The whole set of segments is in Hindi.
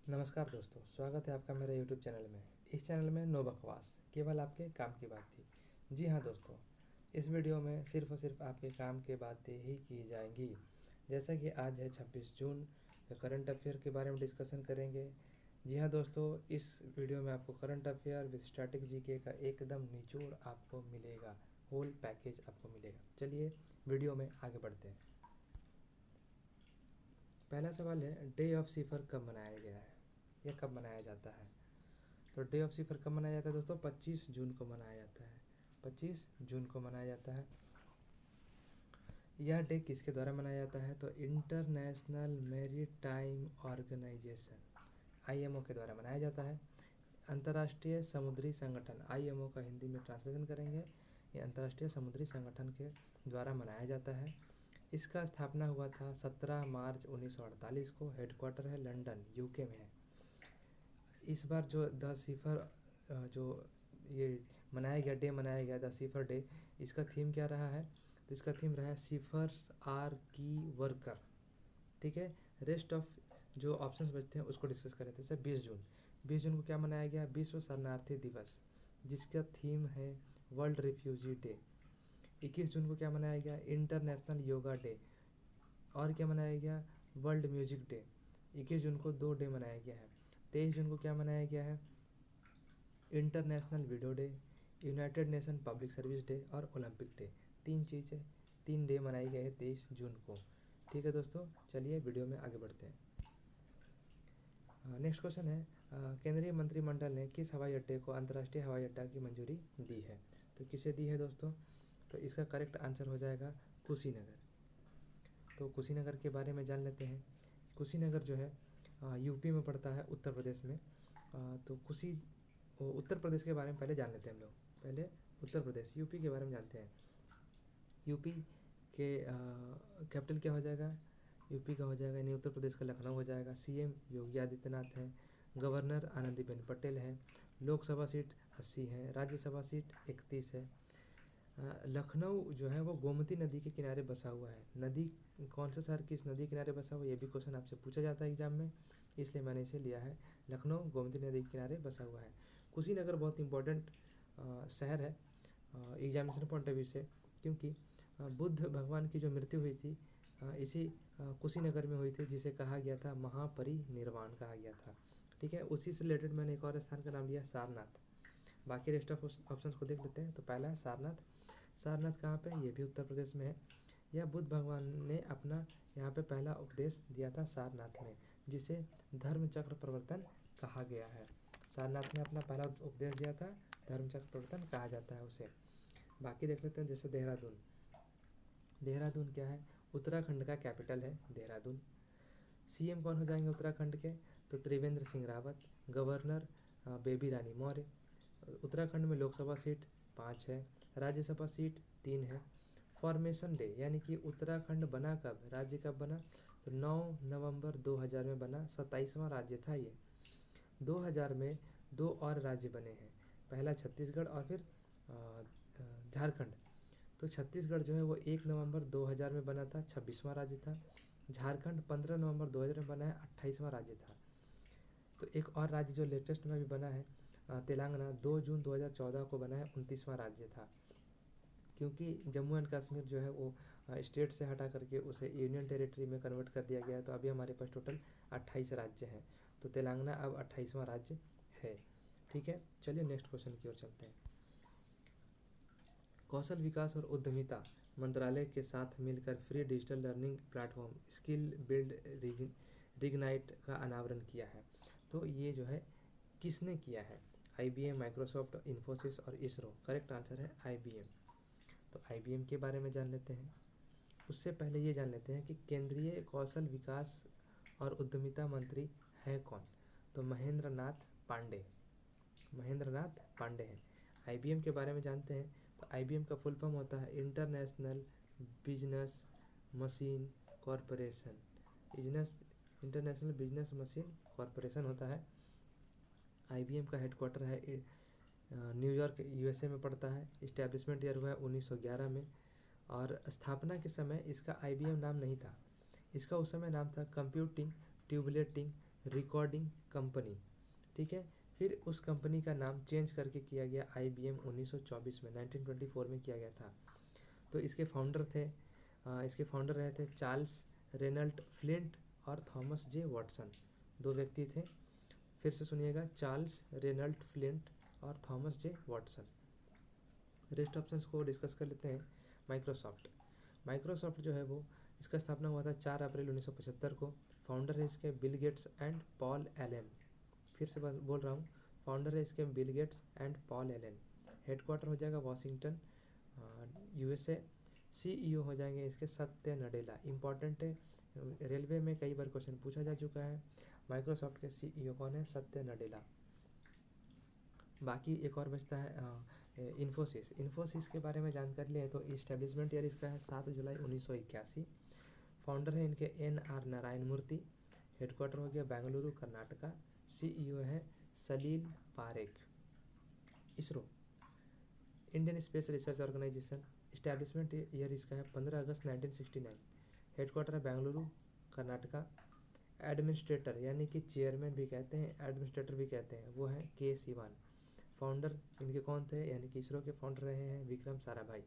नमस्कार दोस्तों, स्वागत है आपका मेरे YouTube चैनल में। इस चैनल में नो बकवास, केवल आपके काम की बात थी। जी हाँ दोस्तों, इस वीडियो में सिर्फ और सिर्फ आपके काम की बातें ही की जाएंगी। जैसा कि आज है 26 जून, तो करंट अफेयर के बारे में डिस्कशन करेंगे। जी हाँ दोस्तों, इस वीडियो में आपको current affair with static GK का एकदम निचोड़ आपको मिलेगा, होल पैकेज आपको मिलेगा। चलिए वीडियो में आगे बढ़ते हैं। पहला सवाल है, डे ऑफ सिफर कब मनाया गया है या कब मनाया जाता है? तो डे ऑफ सिफर कब मनाया जाता है दोस्तों? 25 जून को मनाया जाता है। 25 जून को मनाया जाता है। यह डे किसके द्वारा मनाया जाता है? तो इंटरनेशनल मैरीटाइम ऑर्गेनाइजेशन आईएमओ के द्वारा मनाया जाता है। अंतर्राष्ट्रीय समुद्री संगठन आईएमओ का हिंदी में ट्रांसलेशन करेंगे, ये अंतर्राष्ट्रीय समुद्री संगठन के द्वारा मनाया जाता है। इसका स्थापना हुआ था 17 मार्च 1948 को। हेडक्वार्टर है लंदन, यूके में है। इस बार जो द सिफर जो ये मनाया गया, डे मनाया गया द सिफर डे, इसका थीम क्या रहा है? तो इसका थीम रहा है सिफर्स आर की वर्कर। ठीक है, रेस्ट ऑफ जो ऑप्शंस बचते हैं उसको डिस्कस करें। जैसे 20 जून को क्या मनाया गया? विश्व शरणार्थी दिवस, जिसका थीम है वर्ल्ड रिफ्यूजी डे। 21 जून को क्या मनाया गया? International yoga day. और क्या मनाया गया? World music day. 21 जून को दो डे मनाया गया है। 23 जून को क्या मनाया गया है? International video day, United nation public service day और ओलंपिक डे। तीन चीज़ें, तीन डे मनाई गए हैं 23 जून को। ठीक है दोस्तों, चलिए वीडियो में आगे बढ़ते हैं। नेक्स्ट क्वेश्चन है, केंद्रीय मंत्रिमंडल ने किस हवाई अड्डे को अंतर्राष्ट्रीय हवाई अड्डा की मंजूरी दी है? तो किसे दी है दोस्तों? तो इसका करेक्ट आंसर हो जाएगा कुशीनगर। तो कुशीनगर के बारे में जान लेते हैं। कुशीनगर जो है यूपी में पड़ता है, उत्तर प्रदेश में। तो उत्तर प्रदेश के बारे में पहले जान लेते हैं हम लोग। पहले उत्तर प्रदेश, यूपी के बारे में जानते हैं। यूपी के कैपिटल क्या हो जाएगा? यूपी का हो जाएगा, यानी उत्तर प्रदेश का लखनऊ हो जाएगा। सीएम योगी आदित्यनाथ है। गवर्नर आनंदीबेन पटेल है। लोकसभा सीट 80 है, राज्यसभा सीट 31 है। लखनऊ जो है वो गोमती नदी के किनारे बसा हुआ है। नदी कौन सा शहर किस नदी के किनारे बसा हुआ है, ये भी क्वेश्चन आपसे पूछा जाता है एग्जाम में, इसलिए मैंने इसे लिया है। लखनऊ गोमती नदी के किनारे बसा हुआ है। कुशीनगर बहुत इंपॉर्टेंट शहर है एग्जामिनेशन पॉइंट ऑफ व्यू से, क्योंकि बुद्ध भगवान की जो मृत्यु हुई थी इसी कुशीनगर में हुई थी, जिसे कहा गया था महापरिनिर्वाण कहा गया था। ठीक है, उसी से रिलेटेड मैंने एक और स्थान का नाम लिया सारनाथ। बाकी रेस्ट ऑफ ऑप्शंस को देख लेते हैं। तो पहला है सारनाथ। सारनाथ कहाँ पे? ये भी उत्तर प्रदेश में है। यह बुद्ध भगवान ने अपना यहाँ पे पहला उपदेश दिया था सारनाथ में, जिसे धर्म चक्र प्रवर्तन कहा गया है। सारनाथ में अपना पहला उपदेश दिया था, धर्म चक्र प्रवर्तन कहा जाता है उसे। बाकी देख लेते हैं। जैसे देहरादून, देहरादून क्या है? उत्तराखंड का कैपिटल है देहरादून। सीएम कौन हो जाएंगे उत्तराखंड के? तो त्रिवेंद्र सिंह रावत। गवर्नर बेबी रानी मौर्य। उत्तराखंड में लोकसभा सीट 5 है, राज्यसभा सीट 3 है। फॉर्मेशन डे, यानी कि उत्तराखंड बना कब, राज्य कब बना? तो 9 नवंबर 2000 में बना। 27वां राज्य था ये। 2000 में दो और राज्य बने हैं, पहला छत्तीसगढ़ और फिर झारखंड। तो छत्तीसगढ़ जो है वो 1 नवंबर 2000 में बना था, 26वां राज्य था। झारखंड 15 नवंबर 2000 में बना है, 28वां राज्य था। तो एक और राज्य जो लेटेस्ट में भी बना है तेलंगाना, 2 जून 2014 को बना है, 29वां राज्य था। क्योंकि जम्मू एंड कश्मीर जो है वो स्टेट से हटा करके उसे यूनियन टेरिटरी में कन्वर्ट कर दिया गया है, तो अभी हमारे पास टोटल 28 राज्य हैं। तो तेलंगाना अब 28वां राज्य है। ठीक है, चलिए नेक्स्ट क्वेश्चन की ओर चलते हैं। कौशल विकास और उद्यमिता मंत्रालय के साथ मिलकर free digital learning platform skill build reignite का अनावरण किया है। तो ये जो है किसने किया है? IBM, माइक्रोसॉफ्ट, इन्फोसिस और इसरो। करेक्ट आंसर है IBM। तो IBM के बारे में जान लेते हैं। उससे पहले ये जान लेते हैं कि केंद्रीय कौशल विकास और उद्यमिता मंत्री हैं कौन? तो महेंद्र नाथ पांडे, महेंद्र नाथ पांडे हैं। IBM के बारे में जानते हैं। तो IBM का फुल फॉर्म होता है international business machine corporation. Business international business machine corporation होता है। IBM का हेडक्वार्टर है न्यूयॉर्क, USA में पड़ता है। इस्टेब्लिशमेंट ईयर हुआ है 1911 में। और स्थापना के समय इसका IBM नाम नहीं था, इसका उस समय नाम था कंप्यूटिंग ट्यूबुलेटिंग रिकॉर्डिंग कंपनी, ठीक है। फिर उस कंपनी का नाम चेंज करके किया गया IBM 1924 में, 1924 में किया गया था। तो इसके फाउंडर रहे थे चार्ल्स रेनल्ड फ्लिंट और थॉमस जे वॉटसन, दो व्यक्ति थे। फिर से सुनिएगा, चार्ल्स रेनल्ड फ्लिंट और Thomas J Watson. Rest options को डिस्कस कर लेते हैं। माइक्रोसॉफ्ट जो है वो, इसका स्थापना हुआ था 4 अप्रैल 1975 को। फाउंडर है इसके Bill Gates and Paul Allen. फिर से बोल रहा हूँ, फाउंडर है इसके Bill Gates and Paul Allen. Headquarter हो जाएगा वॉशिंगटन, USA। CEO हो जाएंगे इसके सत्य नडेला। इंपॉर्टेंट है, रेलवे में कई बार क्वेश्चन पूछा जा चुका है। माइक्रोसॉफ्ट के CEO कौन है? सत्य नडेला। बाकी एक और बचता है इन्फोसिस के बारे में जानकारी लें तो इस्टेब्लिशमेंट ईयर इसका है 7 जुलाई 1981। फाउंडर है इनके NR नारायण मूर्ति। हेडक्वार्टर हो गया बेंगलुरु, कर्नाटका। CEO है Salil Parekh. ISRO, Indian space research organisation. Establishment year इसका है 15 अगस्त 1969। हेडक्वार्टर है बेंगलुरु, कर्नाटका। एडमिनिस्ट्रेटर यानी कि चेयरमैन भी कहते हैं, एडमिनिस्ट्रेटर भी कहते हैं, वो है के सिवान। फाउंडर इनके कौन थे? यानी कि इसरो के फाउंडर रहे हैं विक्रम साराभाई।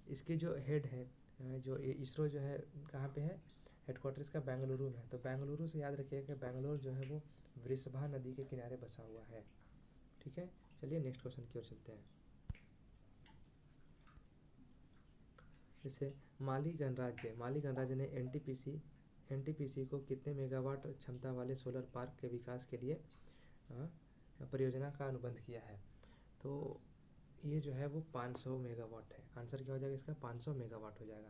इसके जो हेड है, जो इसरो जो है कहाँ पे है? हेडक्वार्टर इसका बेंगलुरु में है। तो बेंगलुरु से याद रखिएगा कि बेंगलुरु जो है वो वृषभा नदी के किनारे बसा हुआ है, ठीक है। चलिए नेक्स्ट क्वेश्चन की ओर चलते हैं। जैसे माली गणराज्य ने NTPC को कितने मेगावाट क्षमता वाले सोलर पार्क के विकास के लिए परियोजना का अनुबंध किया है? तो ये जो है वो 500 मेगावाट है। आंसर क्या हो जाएगा इसका? 500 मेगावाट हो जाएगा।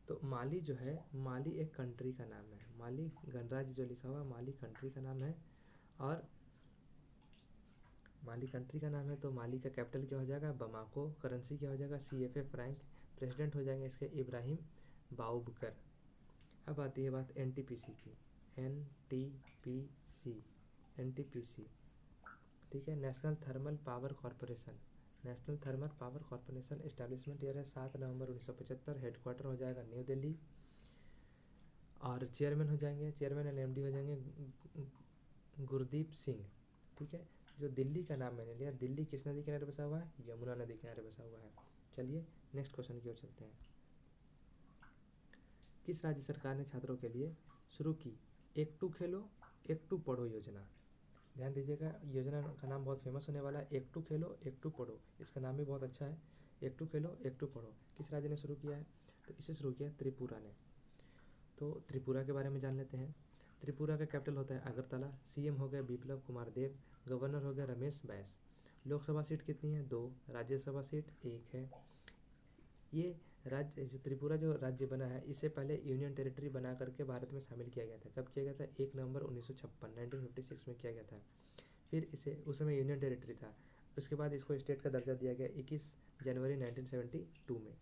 तो माली जो है, माली एक कंट्री का नाम है। माली गणराज्य जो लिखा हुआ है, माली कंट्री का नाम है। और माली कंट्री का नाम है तो माली का कैपिटल क्या हो जाएगा? बमाको। करेंसी क्या हो जाएगा? CFA Frank. प्रेसिडेंट हो जाएंगे इसके इब्राहिम बाउबकर। अब आती है बात NTPC की। NTPC, ठीक है, national thermal power corporation. Establishment year है 7 नवंबर 1975। हेडक्वार्टर हो जाएगा न्यू दिल्ली। और चेयरमैन एंड MD हो जाएंगे गुरदीप सिंह, ठीक है। जो दिल्ली का नाम मैंने लिया, दिल्ली किस नदी किनारे बसा हुआ है? यमुना नदी किनारे बसा हुआ है। चलिए नेक्स्ट क्वेश्चन की ओर चलते हैं। किस राज्य सरकार ने छात्रों के लिए शुरू की एक टू खेलो एक टू पढ़ो योजना? ध्यान दीजिएगा, योजना का नाम बहुत फेमस होने वाला है। एक टू खेलो एक टू पढ़ो, इसका नाम भी बहुत अच्छा है। एक टू खेलो एक टू पढ़ो किस राज्य ने शुरू किया है? तो इसे शुरू किया त्रिपुरा ने। तो त्रिपुरा के बारे में जान लेते हैं। त्रिपुरा का कैपिटल होता है अगरतला। CM हो गया बिप्लब कुमार देव। गवर्नर हो गया रमेश बैस। लोकसभा सीट कितनी है? 2। राज्यसभा सीट 1 है। ये राज्य जो त्रिपुरा जो राज्य बना है, इससे पहले यूनियन टेरिटरी बना करके भारत में शामिल किया गया था। कब किया गया था? 1 नवंबर 1956 में किया गया था। फिर इसे उस समय यूनियन टेरिटरी था। उसके बाद इसको स्टेट का दर्जा दिया गया 21 जनवरी 1972 में,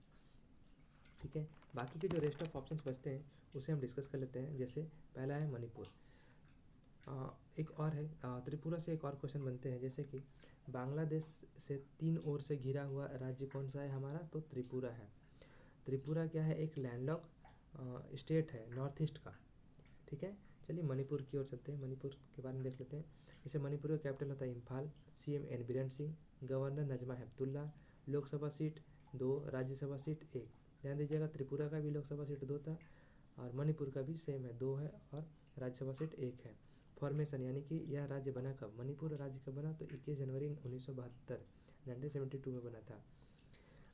ठीक है। बाकी के जो रेस्ट ऑफ ऑप्शंस बचते हैं उसे हम डिस्कस कर लेते हैं। जैसे पहला है मणिपुर। एक और है त्रिपुरा से एक और क्वेश्चन बनते हैं, जैसे कि बांग्लादेश से 3 ओर से घिरा हुआ राज्य कौन सा है हमारा? तो त्रिपुरा है। त्रिपुरा क्या है? एक लैंडलॉक स्टेट है नॉर्थ ईस्ट का, ठीक है। चलिए मणिपुर की ओर चलते हैं, मणिपुर के बारे में देख लेते हैं। जैसे मणिपुर का कैपिटल होता है Imphal. CM N Biren Singh. Governor Najma Heptulla. Lok Sabha seat 2, Rajya Sabha seat 1। ध्यान दीजिएगा, त्रिपुरा का भी लोकसभा सीट 2 था और मणिपुर का भी सेम है, 2 है, और राज्यसभा सीट 1 है। फॉर्मेशन यानी कि यह राज्य बना कब? मणिपुर राज्य कब बना? तो 21 जनवरी 1972 1972 में बना था।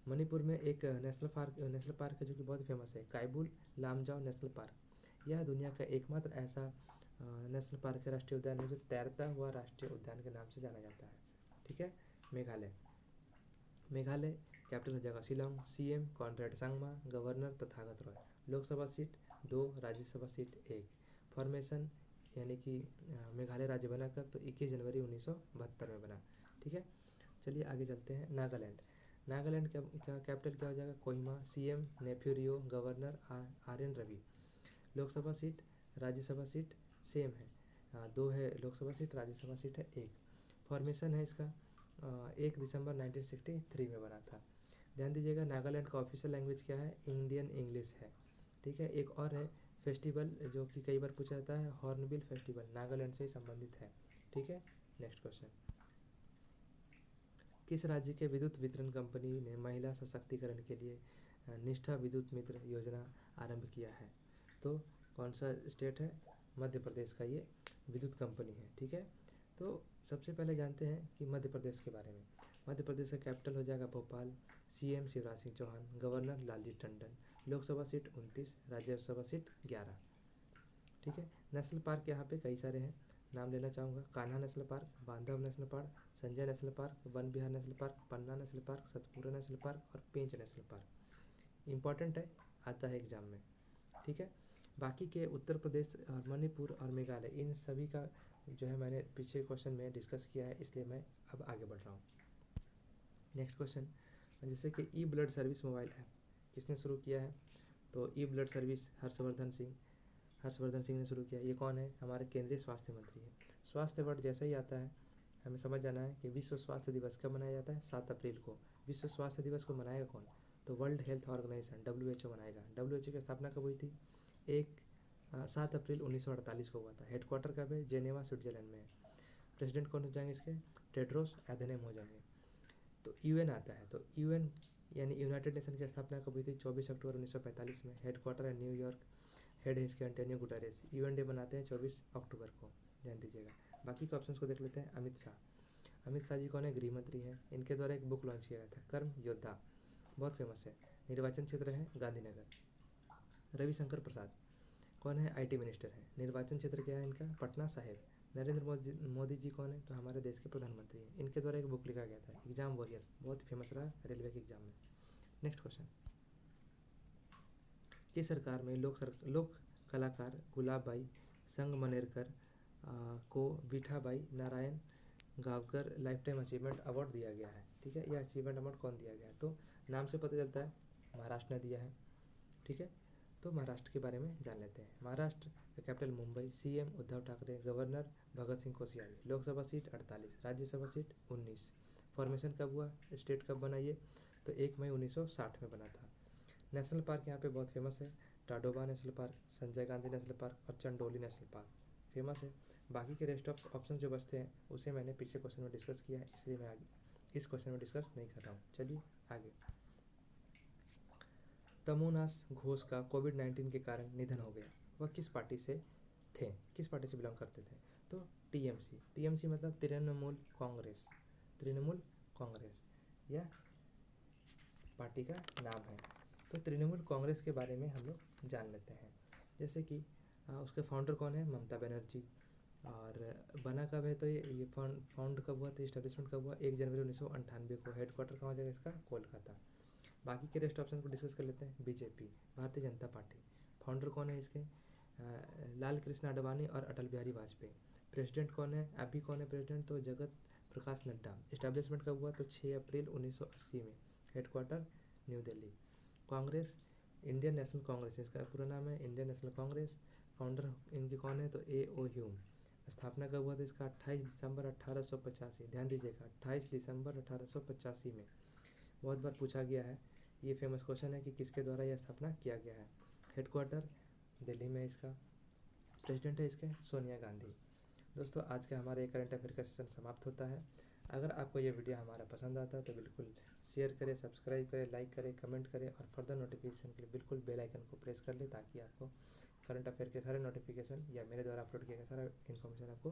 मणिपुर में एक नेशनल पार्क है जो कि बहुत फेमस है, कायबुल लामजाओ नेशनल पार्क। यह दुनिया का एकमात्र ऐसा नेशनल पार्क है, राष्ट्रीय उद्यान है, जो तैरता हुआ राष्ट्रीय उद्यान के नाम से जाना जाता है, ठीक है। मेघालय कैपिटल हो जाएगा Shillong. CM Conrad Sangma. Governor Tathagata Roy. Lok Sabha seat 2, Rajya Sabha seat 1। Formation यानी कि मेघालय राज्य बना कब? तो 21 जनवरी 1972 में बना, ठीक है। चलिए आगे चलते हैं। नागालैंड का कैपिटल क्या हो जाएगा? Kohima. CM Neiphiu Rio. Governor RN Ravi. Lok Sabha seat Rajya Sabha seat same है, 2 है लोकसभा सीट, राज्यसभा सीट है 1। फॉर्मेशन है इसका 1 दिसंबर 1963 में बना था। ध्यान दीजिएगा, नागालैंड का ऑफिशियल लैंग्वेज क्या है? इंडियन इंग्लिश है, ठीक है। एक और है फेस्टिवल जो कि कई बार पूछा जाता है, हॉर्नबिल फेस्टिवल नागालैंड से संबंधित है। ठीक है, नेक्स्ट क्वेश्चन, किस राज्य के विद्युत वितरण कंपनी ने महिला सशक्तिकरण के लिए निष्ठा विद्युत मित्र योजना आरंभ किया है? तो कौन सा स्टेट है? मध्य प्रदेश का ये विद्युत कंपनी है। ठीक है, तो सबसे पहले जानते हैं कि मध्य प्रदेश के बारे में। मध्य प्रदेश का कैपिटल हो जाएगा Bhopal, CM Shivraj Singh Chouhan, governor Lalji Tandon, Lok Sabha seat 29, Rajya Sabha seat 11। ठीक है, नेशनल पार्क यहाँ पे कई सारे हैं, नाम लेना चाहूँगा, Kanha national park, Bandhav national park, Sanjay national park, Van Vihar national park, Panna national park, Satpura national park और पेंच नेशनल पार्क। इंपॉर्टेंट है, आता है एग्जाम में। ठीक है, बाकी के उत्तर प्रदेश और मणिपुर और मेघालय, इन सभी का जो है मैंने पीछे क्वेश्चन में डिस्कस किया है, इसलिए मैं अब आगे बढ़ रहा हूँ। नेक्स्ट क्वेश्चन, जैसे कि ई ब्लड सर्विस मोबाइल ऐप किसने शुरू किया है? तो ई ब्लड सर्विस हर्षवर्धन सिंह ने शुरू किया। ये कौन है? हमारे केंद्रीय स्वास्थ्य मंत्री हैं। स्वास्थ्य वर्ड जैसे ही आता है हमें समझ जाना है कि विश्व स्वास्थ्य दिवस कब मनाया जाता है? 7 अप्रैल को। विश्व स्वास्थ्य दिवस को मनाएगा कौन? तो वर्ल्ड हेल्थ ऑर्गेनाइजेशन WHO मनाएगा। WHO की स्थापना कब हुई थी? 7 अप्रैल 1948 को हुआ था। हेडक्वार्टर कब है? जेनेवा स्विट्जरलैंड में है। प्रेसिडेंट कौन हो जाएंगे इसके? टेड्रोस एधेनम हो जाएंगे। तो यूएन आता है, तो यूएन यानी यूनाइटेड नेशन की स्थापना कब हुई थी? 24 अक्टूबर 1945 में। हेडक्वार्टर है न्यूयॉर्क, हेड है इसके एंटोनियो गुटेरेस। यूएन डे बनाते हैं 24 अक्टूबर को, ध्यान दीजिएगा। बाकी के ऑप्शंस को देख लेते हैं। अमित शाह जी कौन है? गृह मंत्री हैं। इनके द्वारा एक बुक लॉन्च किया गया था, कर्म योद्धा, बहुत फेमस है। निर्वाचन क्षेत्र है गांधीनगर। रविशंकर प्रसाद कौन है? IT मिनिस्टर है। निर्वाचन क्षेत्र क्या है इनका? पटना साहिब। नरेंद्र मोदी जी कौन है? तो हमारे देश के प्रधानमंत्री हैं। इनके द्वारा एक बुक लिखा गया था, एग्जाम वॉरियर, बहुत फेमस रहा रेलवे के एग्जाम में। नेक्स्ट क्वेश्चन, किस सरकार में लोक कलाकार गुलाबबाई संगमनेरकर को Vithabai Narayan Gavkar life time achievement award दिया गया है? ठीक है, यह अचीवमेंट अवार्ड कौन दिया गया है? तो नाम से पता चलता है महाराष्ट्र ने दिया है। ठीक है, तो महाराष्ट्र के बारे में जान लेते हैं। महाराष्ट्र का capital Mumbai, CM Uddhav Thackeray, governor Bhagat Singh Koshyari, Lok Sabha seat 48, Rajya Sabha seat 19। Formation कब हुआ? स्टेट कब बना ये? तो 1 मई 1960 में बना था। नेशनल पार्क यहाँ पे बहुत फेमस है, Tadoba national park, Sanjay Gandhi national park और चंडोली नेशनल पार्क फेमस है। बाकी के रेस्ट ऑफ ऑप्शन जो बचते हैं उसे मैंने पीछे क्वेश्चन में डिस्कस किया है, इसलिए मैं आगे इस क्वेश्चन में डिस्कस नहीं कर रहा हूँ। चलिए आगे, तमोनास घोष का कोविड-19 के कारण निधन हो गया। वह किस पार्टी से थे? किस पार्टी से बिलोंग करते थे? तो टीएमसी मतलब तृणमूल कांग्रेस यह पार्टी का नाम है। तो तृणमूल कांग्रेस के बारे में हम लोग जान लेते हैं। जैसे कि उसके फाउंडर कौन है? ममता बनर्जी। और बना कब है? तो ये फाउंड कब हुआ था? इस्टेब्लिशमेंट कब हुआ? 1 जनवरी 1998 को। हेडक्वार्टर कहाँ हो जाएगा इसका? कोलकाता। बाकी के रेस्ट ऑप्शन को डिस्कस कर लेते हैं। BJP, Bharatiya Janata party. Founder कौन है इसके? लाल कृष्ण आडवाणी और अटल बिहारी वाजपेयी। प्रेसिडेंट कौन है? अभी कौन है प्रेसिडेंट? तो जगत प्रकाश नड्डा। इस्टेब्लिशमेंट कब हुआ? तो 6 अप्रैल 1980 में। Headquarter new Delhi. Congress, Indian national Congress इसका पूरा नाम है, इंडियन नेशनल कांग्रेस। फाउंडर इनके कौन है? तो A.O. ह्यूम। स्थापना कब हुआ था इसका? 28 दिसंबर 1885। ध्यान दीजिएगा, 28 दिसंबर 1885 में। बहुत बार पूछा गया है, ये फेमस क्वेश्चन है कि किसके द्वारा यह स्थापना किया गया है। हेडक्वार्टर दिल्ली में इसका। प्रेसिडेंट है इसके सोनिया गांधी। दोस्तों, आज का हमारा करंट अफेयर का सेशन समाप्त होता है। अगर आपको ये वीडियो हमारा पसंद आता है तो बिल्कुल शेयर करें, सब्सक्राइब करें, लाइक करें, कमेंट करें और फर्दर नोटिफिकेशन के लिए बिल्कुल बेल आइकन को प्रेस कर लें, ताकि आपको करंट अफेयर के सारे नोटिफिकेशन या मेरे द्वारा अपलोड किया गया सारा इन्फॉर्मेशन आपको